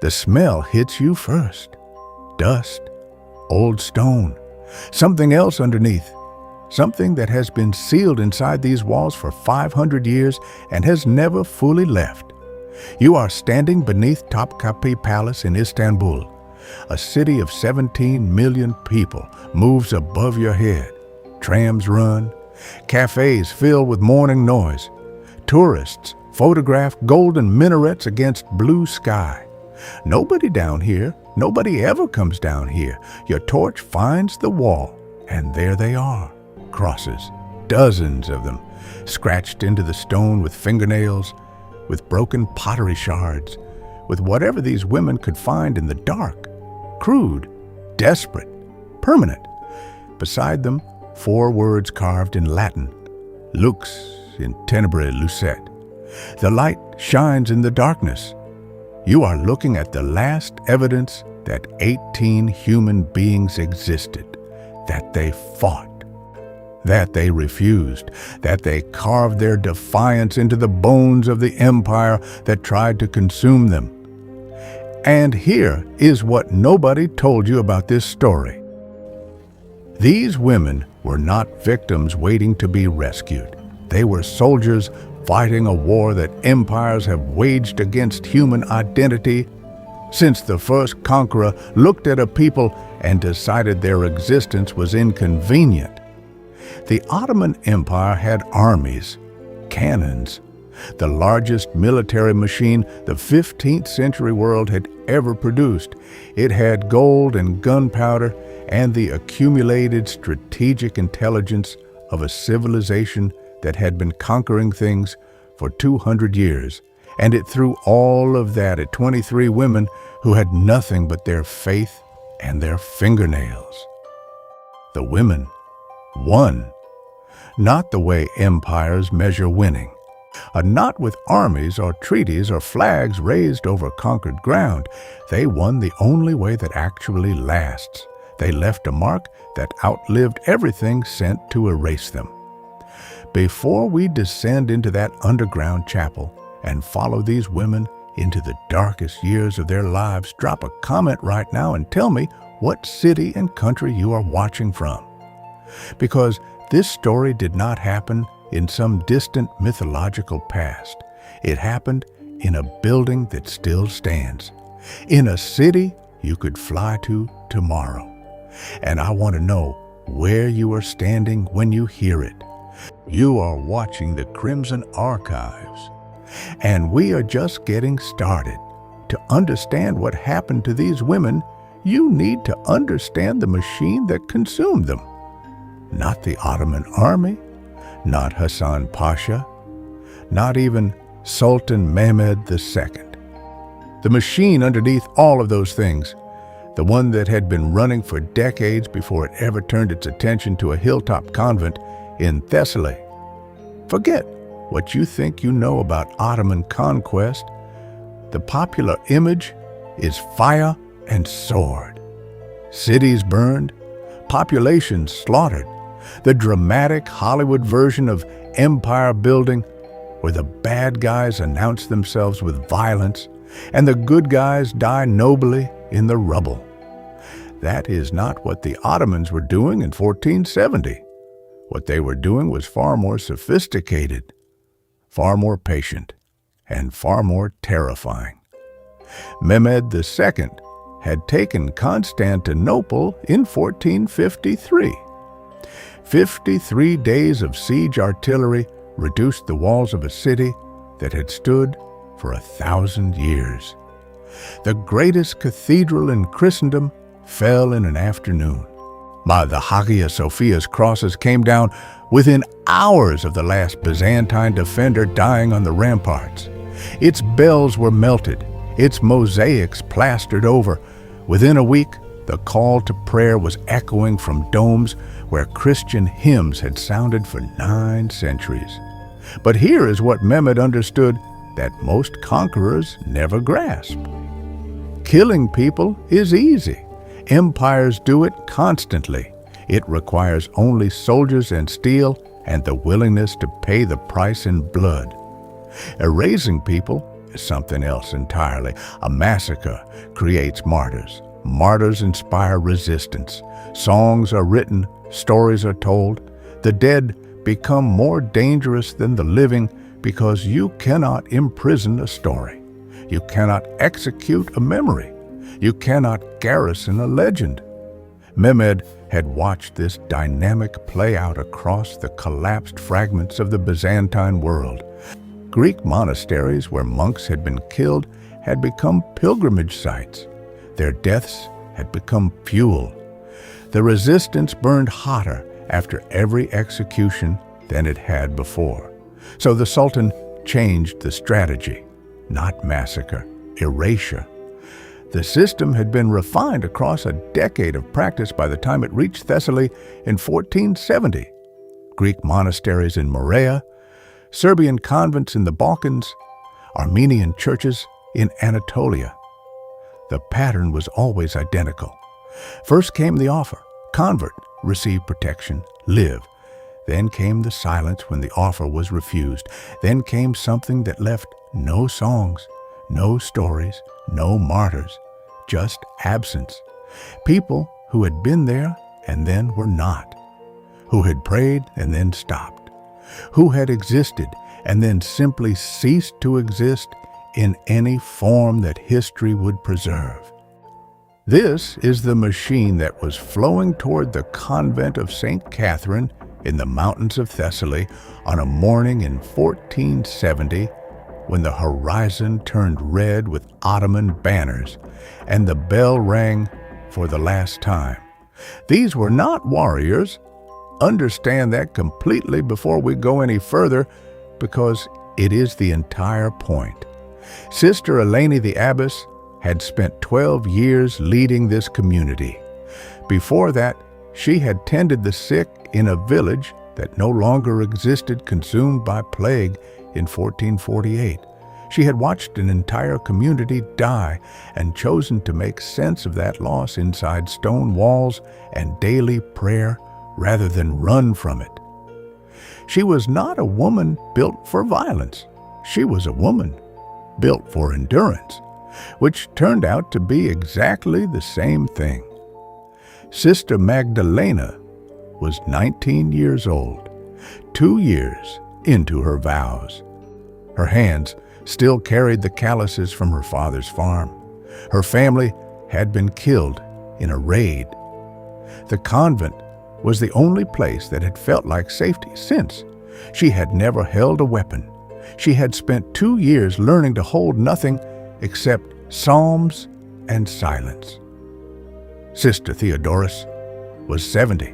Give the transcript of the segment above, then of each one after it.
the smell hits you first. Dust, old stone, something else underneath. Something that has been sealed inside these walls for 500 years and has never fully left. You are standing beneath Topkapi Palace in Istanbul. A city of 17 million people moves above your head. Trams run, cafes fill with morning noise. Tourists photograph golden minarets against blue sky. Nobody down here, nobody ever comes down here. Your torch finds the wall, and there they are. Crosses, dozens of them, scratched into the stone with fingernails, with broken pottery shards, with whatever these women could find in the dark. Crude, desperate, permanent. Beside them, 4 words carved in Latin, Lux in Tenebris Lucet. The light shines in the darkness. You are looking at the last evidence that 18 human beings existed, that they fought, that they refused, that they carved their defiance into the bones of the empire that tried to consume them. And here is what nobody told you about this story. These women were not victims waiting to be rescued. They were soldiers fighting a war that empires have waged against human identity since the first conqueror looked at a people and decided their existence was inconvenient. The Ottoman Empire had armies, cannons, the largest military machine the 15th century world had ever produced. It had gold and gunpowder and the accumulated strategic intelligence of a civilization that had been conquering things for 200 years. And it threw all of that at 23 women who had nothing but their faith and their fingernails. The women won, not the way empires measure winning. Not with armies or treaties or flags raised over conquered ground. They won the only way that actually lasts. They left a mark that outlived everything sent to erase them. Before we descend into that underground chapel and follow these women into the darkest years of their lives, drop a comment right now and tell me what city and country you are watching from. Because this story did not happen in some distant mythological past. It happened in a building that still stands, in a city you could fly to tomorrow. And I want to know where you are standing when you hear it. You are watching the Crimson Archives, and we are just getting started. To understand what happened to these women, you need to understand the machine that consumed them. Not the Ottoman army, not Hassan Pasha, not even Sultan Mehmed II. The machine underneath all of those things, the one that had been running for decades before it ever turned its attention to a hilltop convent in Thessaly. Forget what you think you know about Ottoman conquest. The popular image is fire and sword. Cities burned, populations slaughtered. The dramatic Hollywood version of empire building, where the bad guys announce themselves with violence and the good guys die nobly in the rubble. That is not what the Ottomans were doing in 1470. What they were doing was far more sophisticated, far more patient, and far more terrifying. Mehmed II had taken Constantinople in 1453. 53 days of siege artillery reduced the walls of a city that had stood for 1,000 years. The greatest cathedral in Christendom fell in an afternoon. The Hagia Sophia's crosses came down within hours of the last Byzantine defender dying on the ramparts. Its bells were melted, its mosaics plastered over. Within a week, the call to prayer was echoing from domes where Christian hymns had sounded for 9 centuries. But here is what Mehmed understood that most conquerors never grasp. Killing people is easy. Empires do it constantly. It requires only soldiers and steel and the willingness to pay the price in blood. Erasing people is something else entirely. A massacre creates martyrs. Martyrs inspire resistance. Songs are written, stories are told. The dead become more dangerous than the living because you cannot imprison a story. You cannot execute a memory. You cannot garrison a legend. Mehmed had watched this dynamic play out across the collapsed fragments of the Byzantine world. Greek monasteries where monks had been killed had become pilgrimage sites. Their deaths had become fuel. The resistance burned hotter after every execution than it had before. So the Sultan changed the strategy, not massacre, erasure. The system had been refined across a decade of practice by the time it reached Thessaly in 1470. Greek monasteries in Morea, Serbian convents in the Balkans, Armenian churches in Anatolia. The pattern was always identical. First came the offer, convert, receive protection, live. Then came the silence when the offer was refused. Then came something that left no songs, no stories, no martyrs, just absence. People who had been there and then were not, who had prayed and then stopped, who had existed and then simply ceased to exist in any form that history would preserve. This is the machine that was flowing toward the convent of St. Catherine in the mountains of Thessaly on a morning in 1470 when the horizon turned red with Ottoman banners and the bell rang for the last time. These were not warriors. Understand that completely before we go any further, because it is the entire point. Sister Eleni the abbess had spent 12 years leading this community. Before that, she had tended the sick in a village that no longer existed, consumed by plague in 1448. She had watched an entire community die and chosen to make sense of that loss inside stone walls and daily prayer rather than run from it. She was not a woman built for violence. She was a woman built for endurance, which turned out to be exactly the same thing. Sister Magdalena was 19 years old, 2 years into her vows. Her hands still carried the calluses from her father's farm. Her family had been killed in a raid. The convent was the only place that had felt like safety since. She had never held a weapon. She had spent 2 years learning to hold nothing except psalms and silence. Sister Theodorus was 70.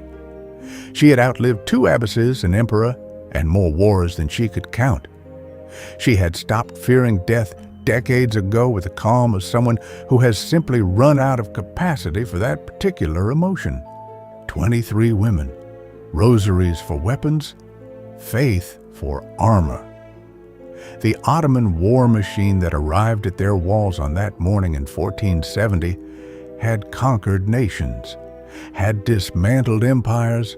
She had outlived 2 abbesses, an emperor, and more wars than she could count. She had stopped fearing death decades ago with the calm of someone who has simply run out of capacity for that particular emotion. 23 women, rosaries for weapons, faith for armor. The Ottoman war machine that arrived at their walls on that morning in 1470 had conquered nations, had dismantled empires,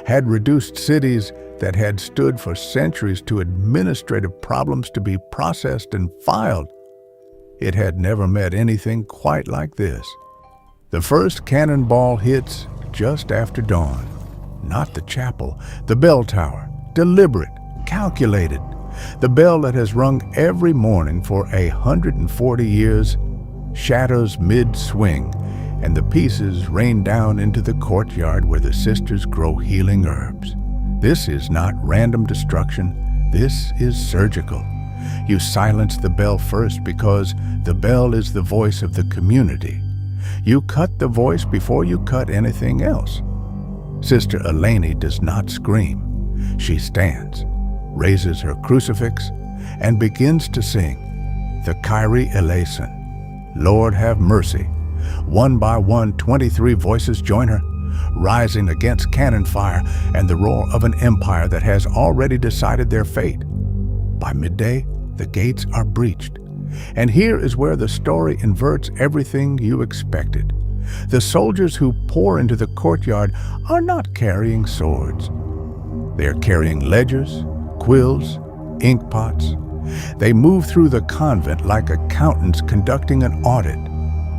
had reduced cities that had stood for centuries to administrative problems to be processed and filed. It had never met anything quite like this. The first cannonball hits just after dawn. Not the chapel, the bell tower, deliberate, calculated. The bell that has rung every morning for 140 years shatters mid-swing, and the pieces rain down into the courtyard where the sisters grow healing herbs. This is not random destruction. This is surgical. You silence the bell first because the bell is the voice of the community. You cut the voice before you cut anything else. Sister Eleni does not scream. She stands, raises her crucifix, and begins to sing the Kyrie eleison, Lord have mercy. One by one, 23 voices join her, rising against cannon fire and the roar of an empire that has already decided their fate. By midday, the gates are breached. And here is where the story inverts everything you expected. The soldiers who pour into the courtyard are not carrying swords. They are carrying ledgers, quills, ink pots, They move through the convent like accountants conducting an audit,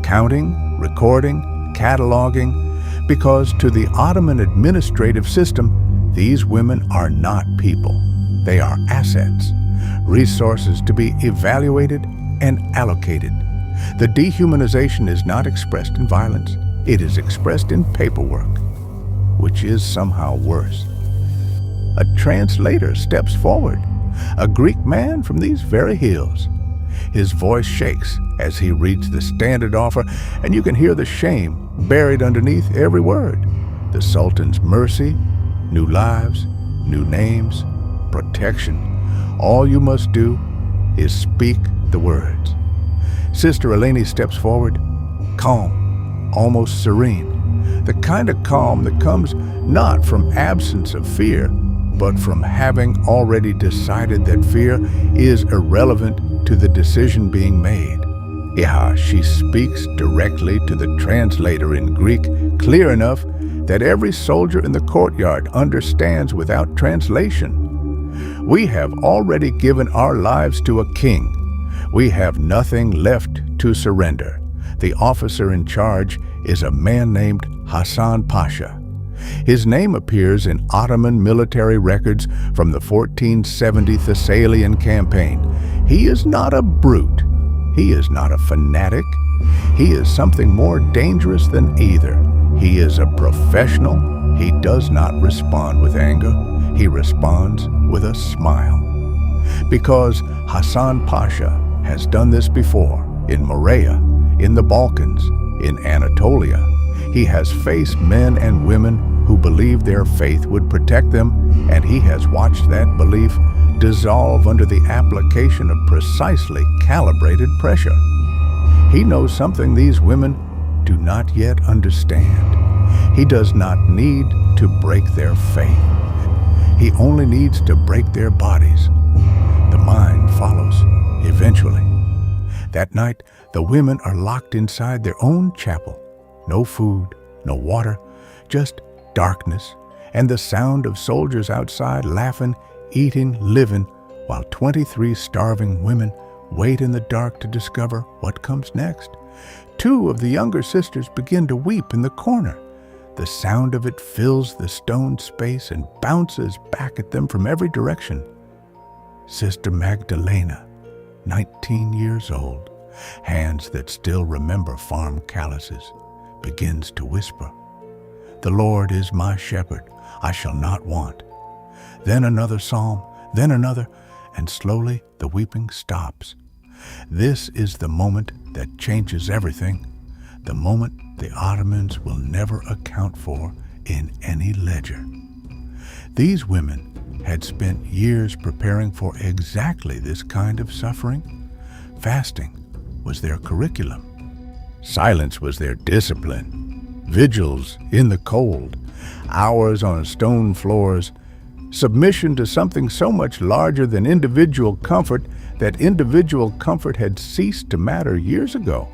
counting, recording, cataloging, because to the Ottoman administrative system, these women are not people. They are assets, resources to be evaluated and allocated. The dehumanization is not expressed in violence. It is expressed in paperwork, which is somehow worse. A translator steps forward, a Greek man from these very hills. His voice shakes as he reads the standard offer, and you can hear the shame buried underneath every word. The Sultan's mercy, new lives, new names, protection. All you must do is speak the words. Sister Eleni steps forward, calm, almost serene. The kind of calm that comes not from absence of fear, but from having already decided that fear is irrelevant to the decision being made. Yeah, she speaks directly to the translator in Greek, clear enough that every soldier in the courtyard understands without translation. We have already given our lives to a king. We have nothing left to surrender. The officer in charge is a man named Hassan Pasha. His name appears in Ottoman military records from the 1470 Thessalian campaign. He is not a brute. He is not a fanatic. He is something more dangerous than either. He is a professional. He does not respond with anger. He responds with a smile. Because Hassan Pasha has done this before in Morea, in the Balkans, in Anatolia. He has faced men and women who believed their faith would protect them, and he has watched that belief dissolve under the application of precisely calibrated pressure. He knows something these women do not yet understand. He does not need to break their faith. He only needs to break their bodies. The mind follows, eventually. That night, the women are locked inside their own chapel. No food, no water, just darkness, and the sound of soldiers outside laughing, eating, living, while 23 starving women wait in the dark to discover what comes next. 2 of the younger sisters begin to weep in the corner. The sound of it fills the stone space and bounces back at them from every direction. Sister Magdalena, 19 years old, hands that still remember farm calluses, begins to whisper, "The Lord is my shepherd, I shall not want." Then another psalm, then another, and slowly the weeping stops. This is the moment that changes everything, the moment the Ottomans will never account for in any ledger. These women had spent years preparing for exactly this kind of suffering. Fasting was their curriculum. Silence was their discipline. Vigils in the cold, hours on stone floors, submission to something so much larger than individual comfort that individual comfort had ceased to matter years ago.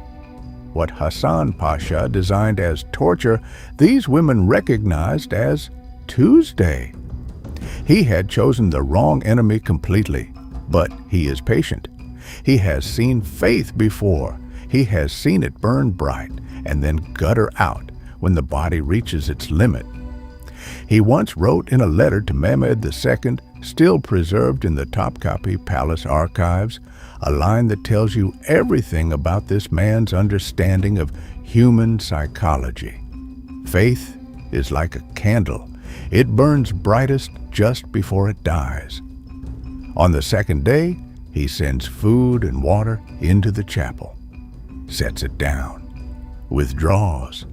What Hassan Pasha designed as torture, these women recognized as Tuesday. He had chosen the wrong enemy completely, but he is patient. He has seen faith before. He has seen it burn bright and then gutter out when the body reaches its limit. He once wrote in a letter to Mehmed II, still preserved in the Topkapi Palace archives, a line that tells you everything about this man's understanding of human psychology. Faith is like a candle. It burns brightest just before it dies. On the second day, he sends food and water into the chapel, sets it down, withdraws,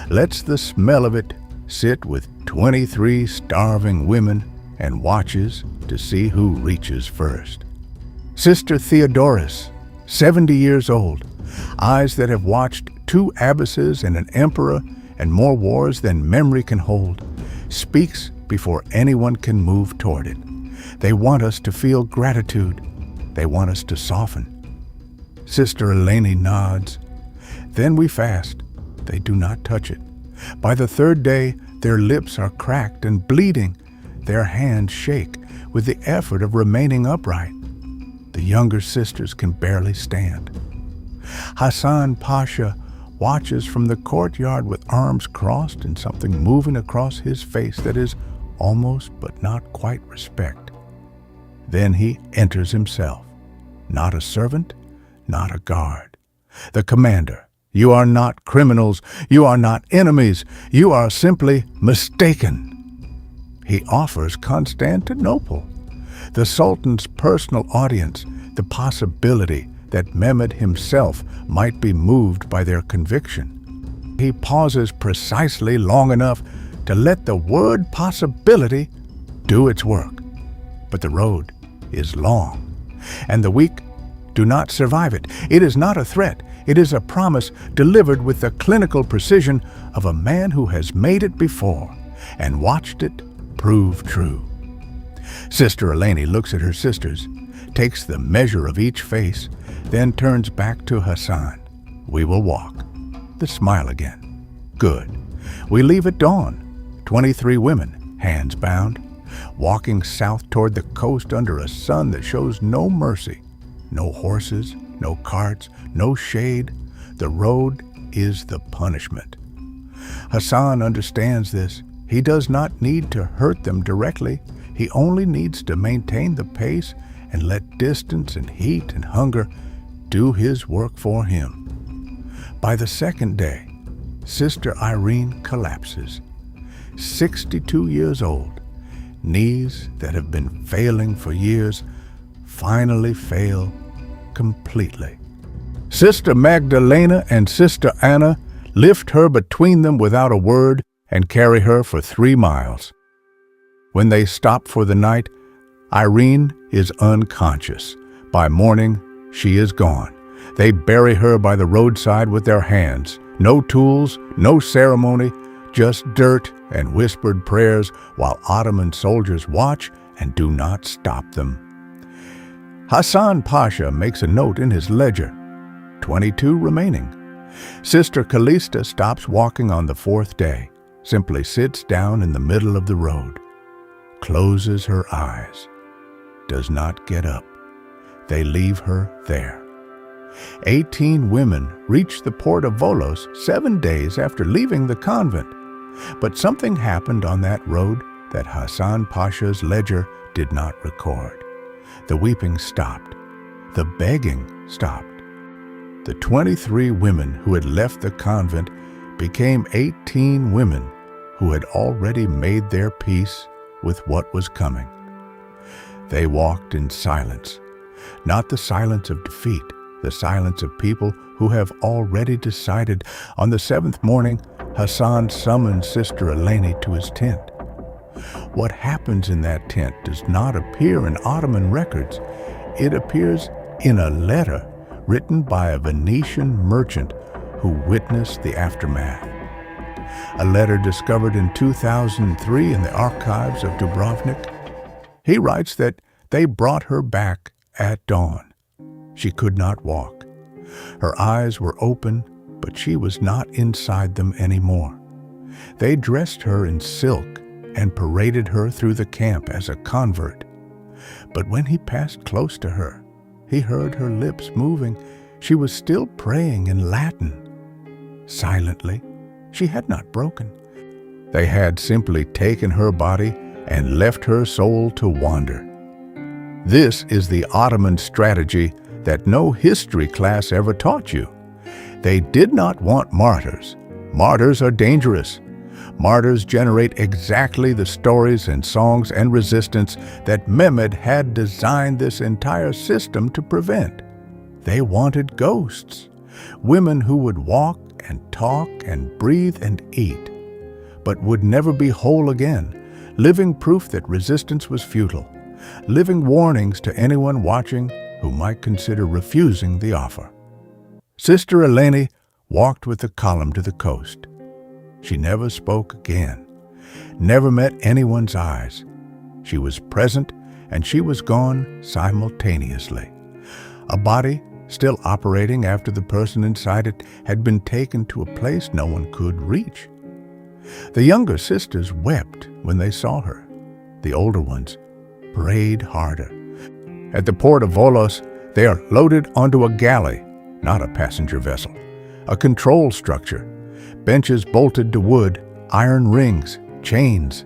lets the smell of it sit with 23 starving women, and watches to see who reaches first. Sister Theodoris, 70 years old, eyes that have watched 2 abbesses and an emperor and more wars than memory can hold, speaks before anyone can move toward it. They want us to feel gratitude. They want us to soften. Sister Eleni nods. Then we fast. They do not touch it. By the 3rd day, their lips are cracked and bleeding. Their hands shake with the effort of remaining upright. The younger sisters can barely stand. Hassan Pasha watches from the courtyard with arms crossed and something moving across his face that is almost but not quite respect. Then he enters himself, not a servant, not a guard. The commander. You are not criminals. You are not enemies. You are simply mistaken. He offers Constantinople, the Sultan's personal audience, the possibility that Mehmed himself might be moved by their conviction. He pauses precisely long enough to let the word possibility do its work. But the road is long, and the weak do not survive it. It is not a threat. It is a promise delivered with the clinical precision of a man who has made it before and watched it prove true. Sister Eleni looks at her sisters, takes the measure of each face, then turns back to Hassan. We will walk. The smile again. Good. We leave at dawn. 23 women, hands bound, walking south toward the coast under a sun that shows no mercy. No horses, no carts, no shade. The road is the punishment. Hassan understands this. He does not need to hurt them directly. He only needs to maintain the pace and let distance and heat and hunger do his work for him. By the second day, Sister Irene collapses. 62 years old, knees that have been failing for years finally fail completely. Sister Magdalena and Sister Anna lift her between them without a word and carry her for 3 miles. When they stop for the night, Irene is unconscious. By morning, she is gone. They bury her by the roadside with their hands. No tools, no ceremony, just dirt and whispered prayers while Ottoman soldiers watch and do not stop them. Hassan Pasha makes a note in his ledger. 22 remaining. Sister Calista stops walking on the 4th day, simply sits down in the middle of the road, closes her eyes, does not get up. They leave her there. 18 women reach the port of Volos 7 days after leaving the convent. But something happened on that road that Hassan Pasha's ledger did not record. The weeping stopped. The begging stopped. The 23 women who had left the convent became 18 women who had already made their peace with what was coming. They walked in silence, not the silence of defeat, the silence of people who have already decided. On the 7th morning, Hassan summoned Sister Eleni to his tent. What happens in that tent does not appear in Ottoman records. It appears in a letter written by a Venetian merchant who witnessed the aftermath. A letter discovered in 2003 in the archives of Dubrovnik. He writes that they brought her back at dawn. She could not walk. Her eyes were open, but she was not inside them anymore. They dressed her in silk and paraded her through the camp as a convert. But when he passed close to her, he heard her lips moving. She was still praying in Latin. Silently, she had not broken. They had simply taken her body and left her soul to wander. This is the Ottoman strategy that no history class ever taught you. They did not want martyrs. Martyrs are dangerous. Martyrs generate exactly the stories and songs and resistance that Mehmed had designed this entire system to prevent. They wanted ghosts, women who would walk and talk and breathe and eat, but would never be whole again, living proof that resistance was futile, living warnings to anyone watching who might consider refusing the offer. Sister Eleni walked with the column to the coast. She never spoke again, never met anyone's eyes. She was present and she was gone simultaneously. A body still operating after the person inside it had been taken to a place no one could reach. The younger sisters wept when they saw her. The older ones prayed harder. At the port of Volos, they are loaded onto a galley, not a passenger vessel, a control structure, benches bolted to wood, iron rings, chains.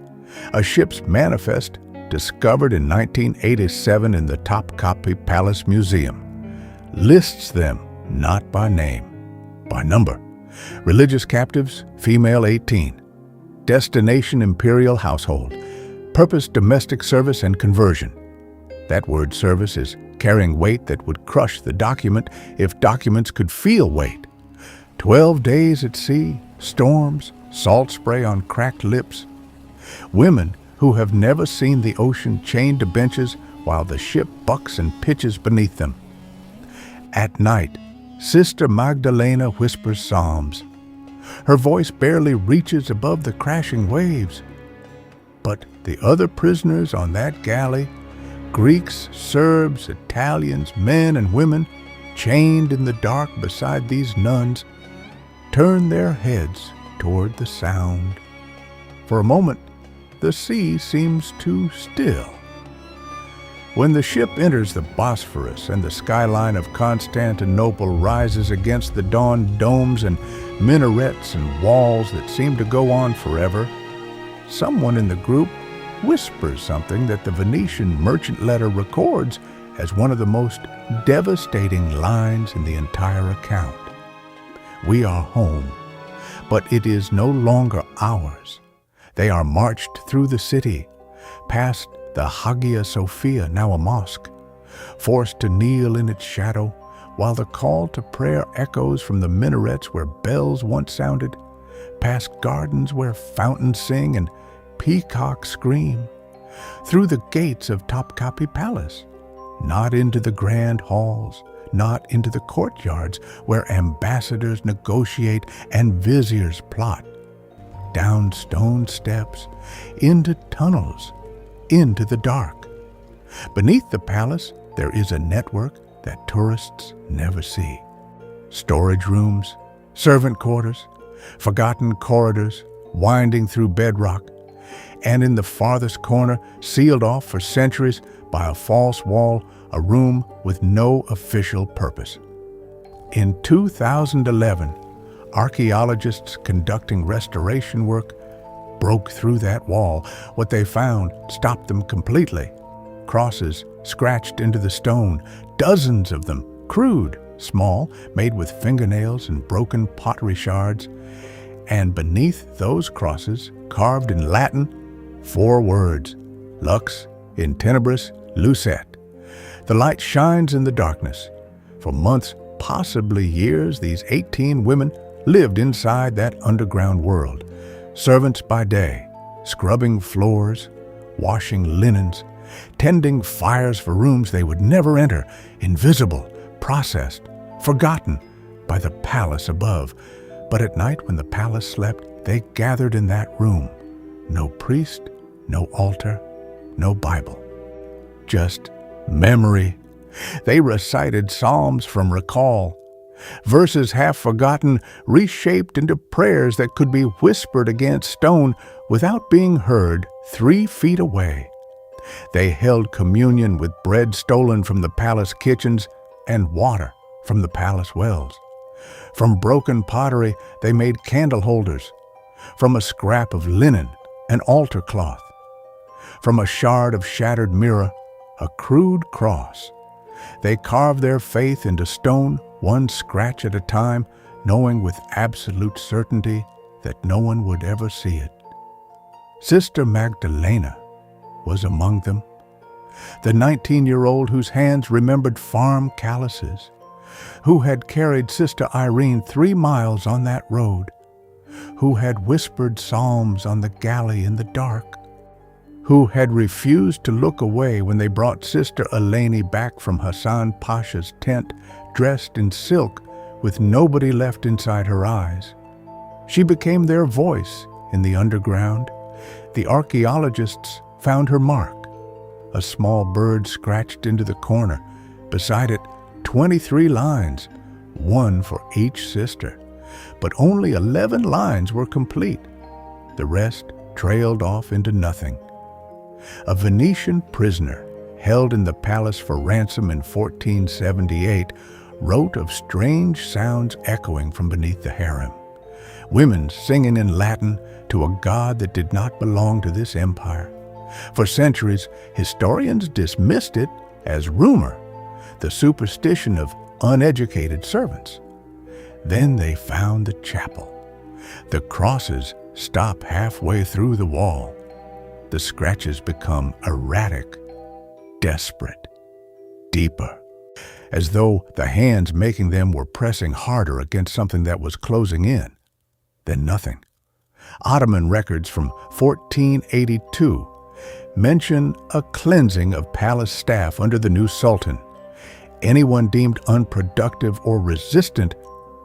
A ship's manifest discovered in 1987 in the Topkapi Palace Museum lists them not by name, by number. Religious captives, female 18. Destination imperial household. Purpose domestic service and conversion. That word service is carrying weight that would crush the document if documents could feel weight. 12 days at sea, storms, salt spray on cracked lips. Women who have never seen the ocean chained to benches while the ship bucks and pitches beneath them. At night, Sister Magdalena whispers psalms. Her voice barely reaches above the crashing waves. But the other prisoners on that galley, Greeks, Serbs, Italians, men and women, chained in the dark beside these nuns, turn their heads toward the sound. For a moment, the sea seems too still. When the ship enters the Bosphorus and the skyline of Constantinople rises against the dawn domes and minarets and walls that seem to go on forever, someone in the group whispers something that the Venetian merchant letter records as one of the most devastating lines in the entire account. We are home, but it is no longer ours. They are marched through the city, past the Hagia Sophia, now a mosque, forced to kneel in its shadow, while the call to prayer echoes from the minarets where bells once sounded, past gardens where fountains sing and peacocks scream, through the gates of Topkapi Palace, not into the grand halls, not into the courtyards where ambassadors negotiate and viziers plot, down stone steps, into tunnels, into the dark. Beneath the palace, there is a network that tourists never see. Storage rooms, servant quarters, forgotten corridors winding through bedrock, and in the farthest corner, sealed off for centuries by a false wall, a room with no official purpose. In 2011, archaeologists conducting restoration work broke through that wall. What they found stopped them completely. Crosses scratched into the stone, dozens of them, crude, small, made with fingernails and broken pottery shards. And beneath those crosses, carved in Latin, 4 words, Lux in Tenebris Lucet. The light shines in the darkness. For months, possibly years, these 18 women lived inside that underground world. Servants by day, scrubbing floors, washing linens, tending fires for rooms they would never enter, invisible, processed, forgotten by the palace above. But at night when the palace slept, they gathered in that room. No priest, no altar, no Bible. Just memory. They recited psalms from recall, verses half forgotten, reshaped into prayers that could be whispered against stone without being heard 3 feet away. They held communion with bread stolen from the palace kitchens and water from the palace wells. From broken pottery, they made candle holders. From a scrap of linen, an altar cloth. From a shard of shattered mirror, a crude cross. They carved their faith into stone, one scratch at a time, knowing with absolute certainty that no one would ever see it. Sister Magdalena was among them, the 19-year-old whose hands remembered farm calluses, who had carried Sister Irene 3 miles on that road, who had whispered psalms on the galley in the dark, who had refused to look away when they brought Sister Eleni back from Hassan Pasha's tent, dressed in silk, with nobody left inside her eyes. She became their voice in the underground. The archaeologists found her mark, a small bird scratched into the corner. Beside it, 23 lines, 1 for each sister. But only 11 lines were complete. The rest trailed off into nothing. A Venetian prisoner held in the palace for ransom in 1478, wrote of strange sounds echoing from beneath the harem. Women singing in Latin to a god that did not belong to this empire. For centuries, historians dismissed it as rumor, the superstition of uneducated servants. Then they found the chapel. The crosses stop halfway through the wall. The scratches become erratic, desperate, deeper, as though the hands making them were pressing harder against something that was closing in. Then nothing. Ottoman records from 1482 mention a cleansing of palace staff under the new sultan. Anyone deemed unproductive or resistant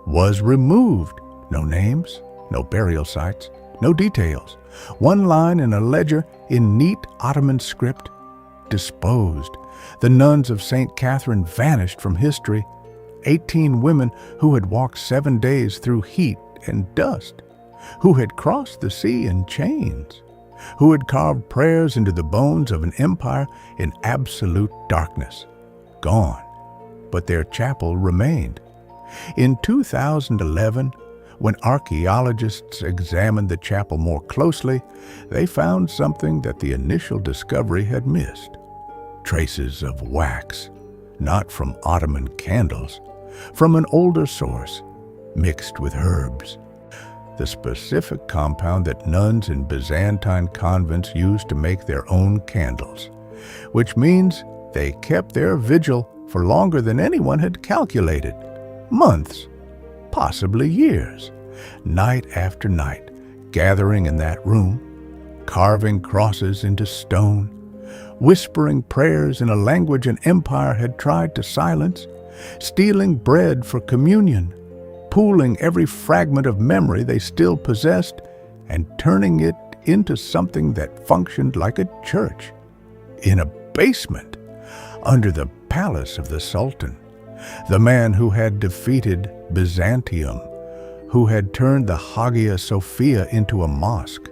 was removed. No names, no burial sites, no details. One line in a ledger in neat Ottoman script: disposed. The nuns of St. Catherine vanished from history. 18 women who had walked 7 days through heat and dust, who had crossed the sea in chains, who had carved prayers into the bones of an empire in absolute darkness. Gone, but their chapel remained. In 2011, when archaeologists examined the chapel more closely, they found something that the initial discovery had missed. Traces of wax, not from Ottoman candles, from an older source, mixed with herbs. The specific compound that nuns in Byzantine convents used to make their own candles, which means they kept their vigil for longer than anyone had calculated. Months, possibly years, night after night, gathering in that room, carving crosses into stone, whispering prayers in a language an empire had tried to silence, stealing bread for communion, pooling every fragment of memory they still possessed and turning it into something that functioned like a church, in a basement, under the palace of the Sultan, the man who had defeated Byzantium, who had turned the Hagia Sophia into a mosque,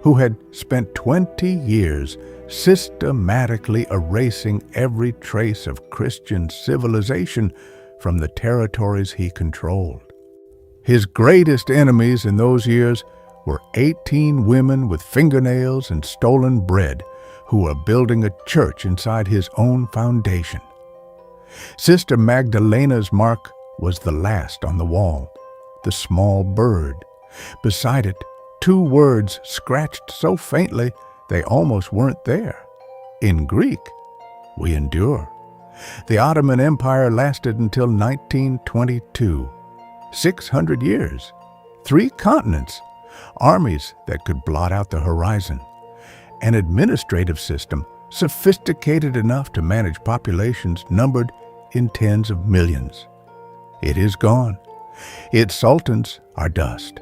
who had spent 20 years systematically erasing every trace of Christian civilization from the territories he controlled. His greatest enemies in those years were 18 women with fingernails and stolen bread who were building a church inside his own foundation. Sister Magdalena's mark was the last on the wall, the small bird. Beside it, 2 words scratched so faintly they almost weren't there. In Greek, we endure. The Ottoman Empire lasted until 1922. 600 years, 3 continents, armies that could blot out the horizon, an administrative system sophisticated enough to manage populations numbered in tens of millions. It is gone. Its sultans are dust.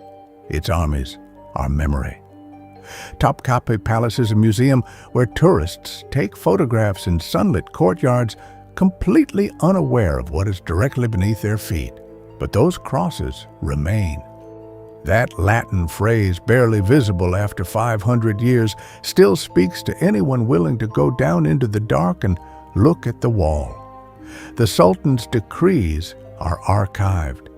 Its armies are memory. Topkapi Palace is a museum where tourists take photographs in sunlit courtyards, completely unaware of what is directly beneath their feet. But those crosses remain. That Latin phrase, barely visible after 500 years, still speaks to anyone willing to go down into the dark and look at the wall. The Sultan's decrees are archived.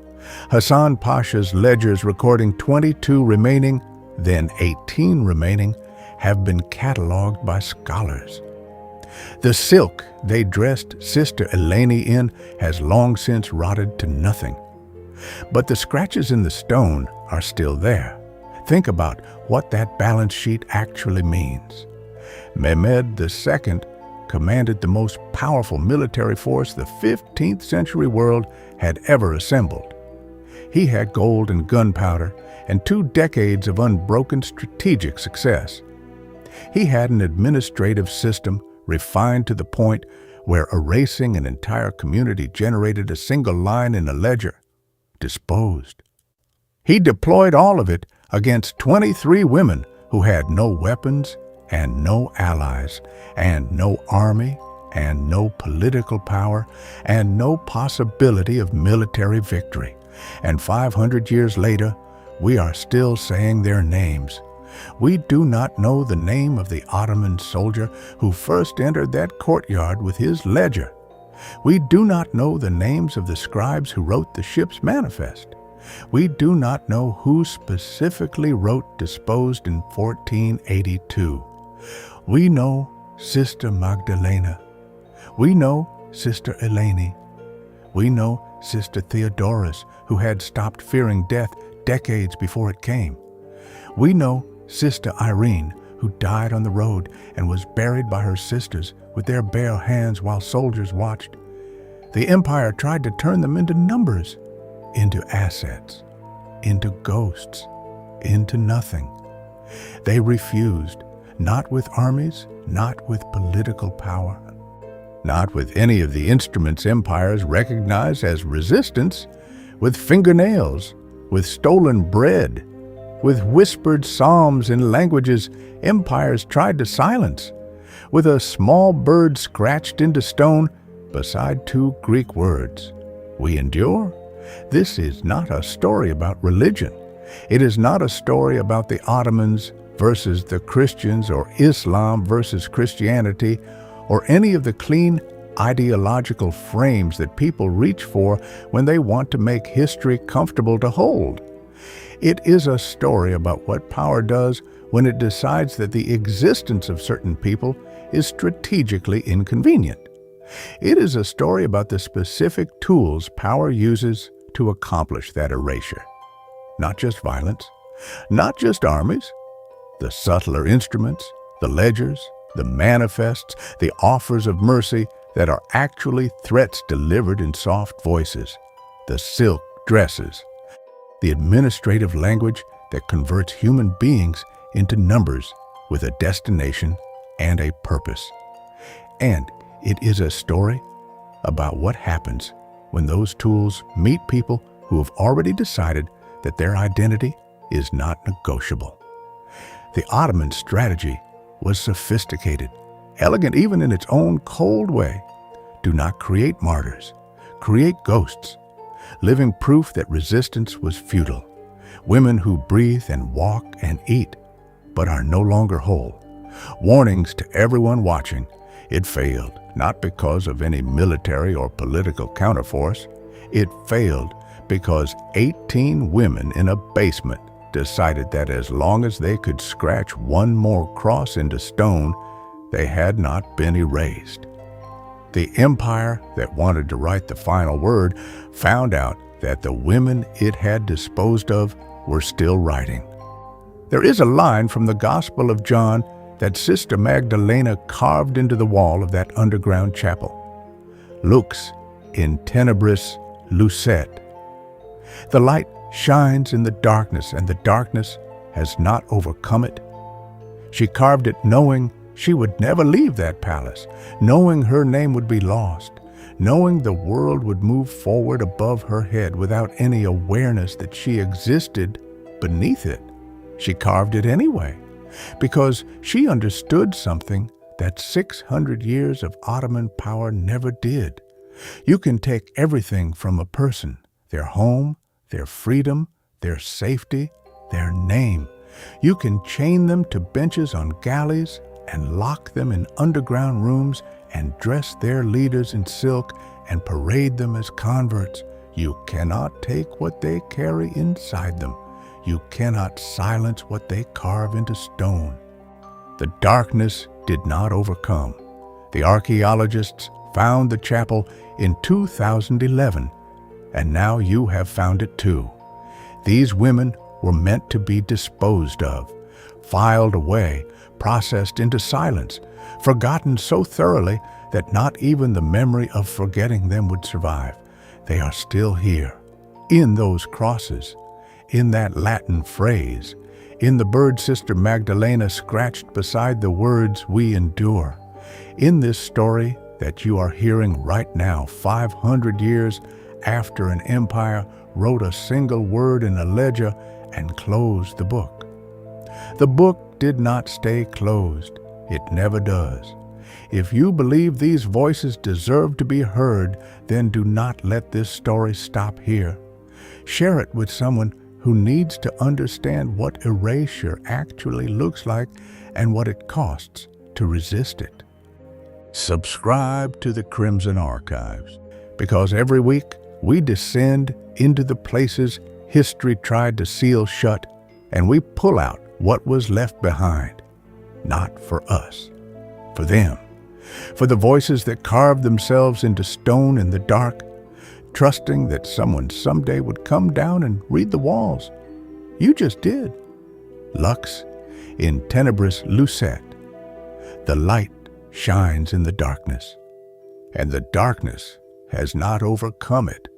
Hassan Pasha's ledgers recording 22 remaining, then 18 remaining, have been catalogued by scholars. The silk they dressed Sister Eleni in has long since rotted to nothing. But the scratches in the stone are still there. Think about what that balance sheet actually means. Mehmed II commanded the most powerful military force the 15th century world had ever assembled. He had gold and gunpowder and 2 decades of unbroken strategic success. He had an administrative system refined to the point where erasing an entire community generated a single line in a ledger: disposed. He deployed all of it against 23 women who had no weapons and no allies and no army and no political power and no possibility of military victory. And 500 years later, we are still saying their names, We do not know the name of the Ottoman soldier who first entered that courtyard with his ledger. We do not know the names of the scribes who wrote the ship's manifest. We do not know who specifically wrote Disposed in 1482. We know Sister Magdalena. We know Sister Eleni. We know Sister Theodorus, who had stopped fearing death decades before it came. We know Sister Irene, who died on the road and was buried by her sisters with their bare hands while soldiers watched. The empire tried to turn them into numbers, into assets, into ghosts, into nothing. They refused, not with armies, not with political power, not with any of the instruments empires recognized as resistance, with fingernails, with stolen bread, with whispered psalms in languages empires tried to silence, with a small bird scratched into stone beside two Greek words. We endure. This is not a story about religion. It is not a story about the Ottomans versus the Christians or Islam versus Christianity or any of the clean ideological frames that people reach for when they want to make history comfortable to hold. It is a story about what power does when it decides that the existence of certain people is strategically inconvenient. It is a story about the specific tools power uses to accomplish that erasure. Not just violence, not just armies, the subtler instruments, the ledgers, the manifests, the offers of mercy that are actually threats delivered in soft voices, the silk dresses, the administrative language that converts human beings into numbers with a destination and a purpose. And it is a story about what happens when those tools meet people who have already decided that their identity is not negotiable. The Ottoman strategy was sophisticated, elegant even in its own cold way. Do not create martyrs, create ghosts, living proof that resistance was futile. Women who breathe and walk and eat, but are no longer whole. Warnings to everyone watching. It failed, not because of any military or political counterforce. It failed because 18 women in a basement decided that as long as they could scratch one more cross into stone, they had not been erased. The empire that wanted to write the final word found out that the women it had disposed of were still writing. There is a line from the Gospel of John that Sister Magdalena carved into the wall of that underground chapel. Lux in Tenebris Lucet. The light shines in the darkness, and the darkness has not overcome it. She carved it knowing she would never leave that palace, knowing her name would be lost, knowing the world would move forward above her head without any awareness that she existed beneath it. She carved it anyway, because she understood something that 600 years of Ottoman power never did. You can take everything from a person, their home, their freedom, their safety, their name. You can chain them to benches on galleys and lock them in underground rooms and dress their leaders in silk and parade them as converts. You cannot take what they carry inside them. You cannot silence what they carve into stone. The darkness did not overcome. The archaeologists found the chapel in 2011, and now you have found it too. These women were meant to be disposed of, filed away, processed into silence, forgotten so thoroughly that not even the memory of forgetting them would survive. They are still here, in those crosses, in that Latin phrase, in the bird Sister Magdalena scratched beside the words "we endure," in this story that you are hearing right now, 500 years after an empire wrote a single word in a ledger and closed the book. The book did not stay closed. It never does. If you believe these voices deserve to be heard, then do not let this story stop here. Share it with someone who needs to understand what erasure actually looks like and what it costs to resist it. Subscribe to the Crimson Archives, because every week we descend into the places history tried to seal shut, and we pull out what was left behind, not for us, for them, for the voices that carved themselves into stone in the dark, trusting that someone someday would come down and read the walls. You just did. Lux in Tenebris Lucet. The light shines in the darkness, and the darkness has not overcome it.